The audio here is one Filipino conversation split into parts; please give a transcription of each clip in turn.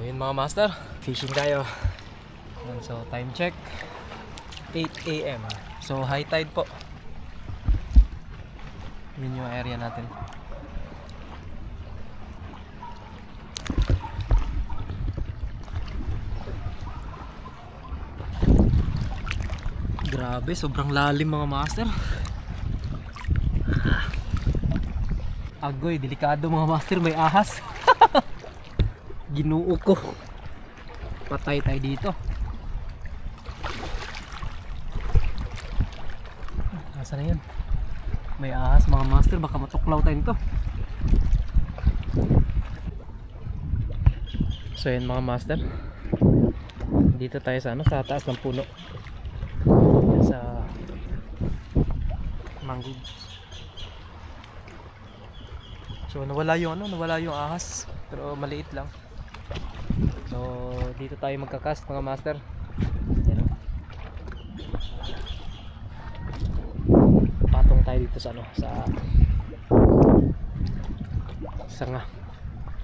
yun mga master, fishing tayo. So time check 8 AM. So high tide po. Yun yung area natin. Grabe, sobrang lalim mga master. Agoy, delikado mga master, may ahas. Ginoo ko. Patay tayo dito. Nasaan na yan? May ahas mga master, baka matuklaw tayo nito. So yun mga master, dito tayo sa sa taas ng puno. Yan sa mangroves. So nawala yung ahas, pero maliit lang. So dito tayo magka-cast mga master. Yan. Patong tayo dito sa sanga.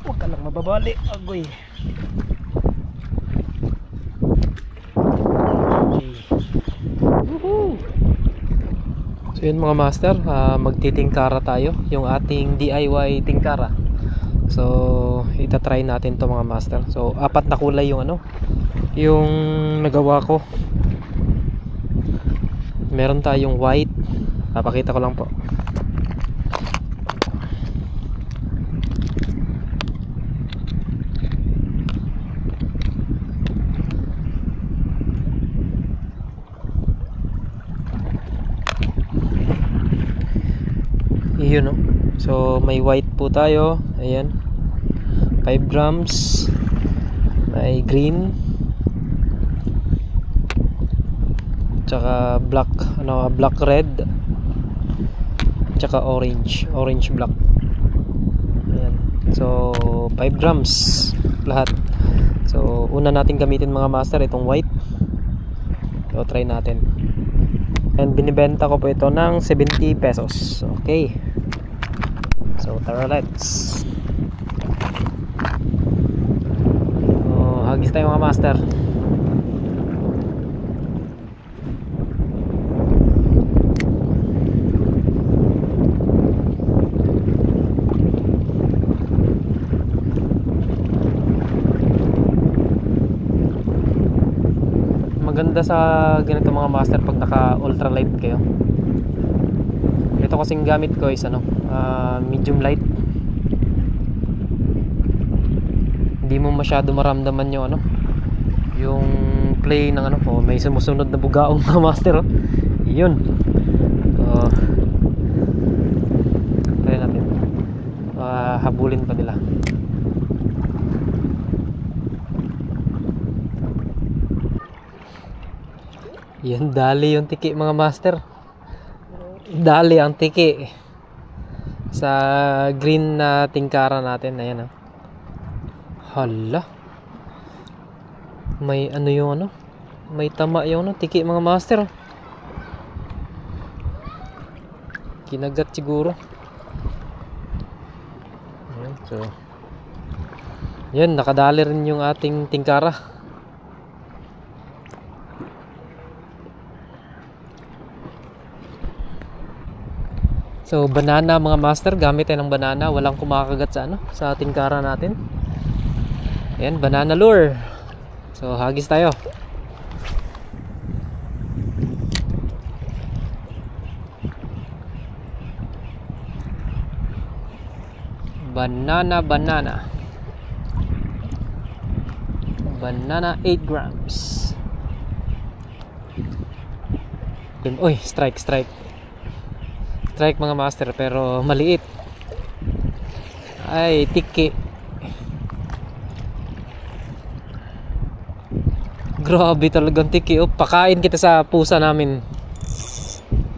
Huwag ka lang mababali, agoy. Okay. Woohoo! So yun mga master, magtitingkara tayo, yung ating DIY tingkara. So itatry natin to mga master. So 4 na kulay yung yung nagawa ko. Meron tayong white, papakita ko lang po. Yun, no? So may white po tayo, ayan, 5 grams, may green, tsaka black, black red, tsaka orange black. Ayan. So 5 grams lahat. So una natin gamitin mga master itong white. So try natin. And binibenta ko po ito ng 70 pesos. Okay. So tara, let's. Hagis tayo mga master. Maganda sa ganito mga master pag naka ultralight kayo. Ito kasing gamit ko is medium light. Hindi mo masyado maramdaman yung yung play ng may sumusunod na bugaong mga master. Yun. Try natin. Habulin pa nila. Yan, dali yung tiki mga master. Dali ang tiki sa green na tingkara natin. Ayan. Hala, may yung may tama yung tiki mga master. Kinagat siguro. Ayan, so yan, nakadali rin yung ating tingkara. So banana mga master, gamit tayo ng banana, walang kumakagat sa tingkara natin. Ayan, banana lure. So hagis tayo. Banana 8 grams. Uy, strike mga master, pero maliit. Ay, tiki. Grabe talagang tiki. Pakain kita sa pusa namin.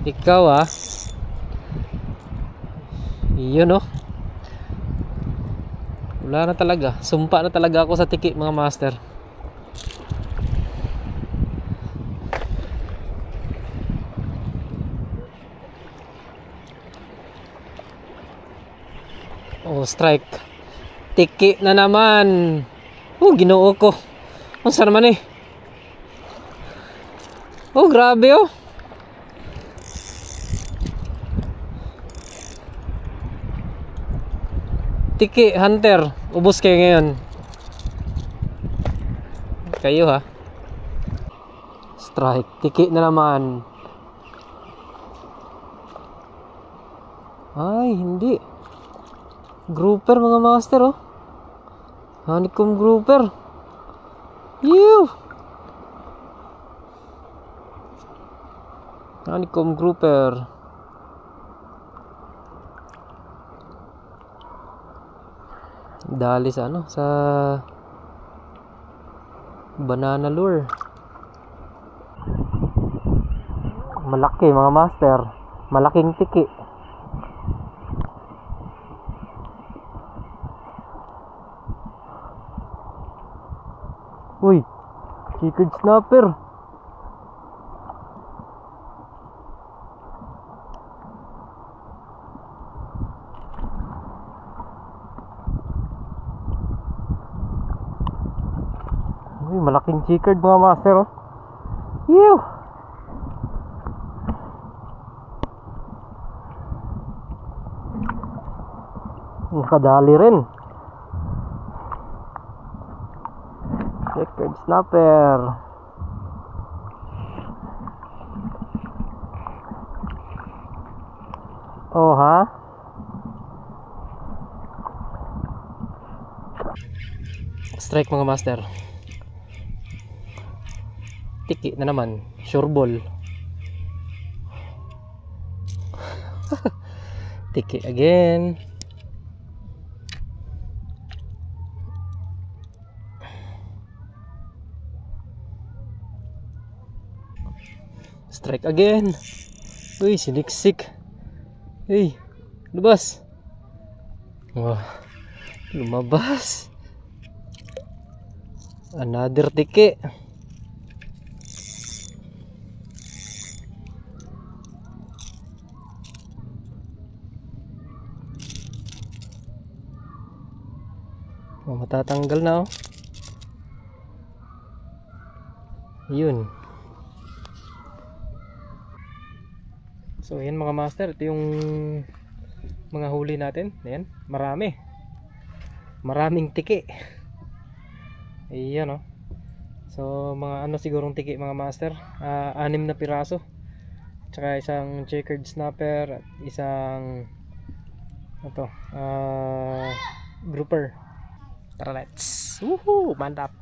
Ikaw yun wala na talaga. Sumpa na talaga ako sa tiki mga master. Strike. Tiki na naman. Oh, ginoo ko. Ang sarap naman eh. Oh, grabe oh. Tiki, hunter. Ubos kayo ngayon. Kayo ha. Strike. Tiki na naman. Ay, hindi. Grouper mga master oh. Honeycomb grouper. Ew. Honeycomb grouper. Dali sa ano, sa banana lure. Malaki mga master. Malaking tiki. Uy, chickened snapper. Uy, malaking chickened mga master oh. Ew. Nakadali rin. Checkered snapper. Oh ha? Strike mga master. Tiki na naman. Sure ball. Tiki again. Strike again. Uy, siniksik. Uy, lumabas. Wah, lumabas. Another tiki. Oh, matatanggal na oh. Yun. So ayan mga master, ito yung mga huli natin. Ayan, marami. Maraming tiki. Ayan oh. So mga ano sigurong tiki mga master, 6 na piraso. Tsaka isang checkered snapper at isang ito, grouper. Tara, let's. Woohoo, mantap.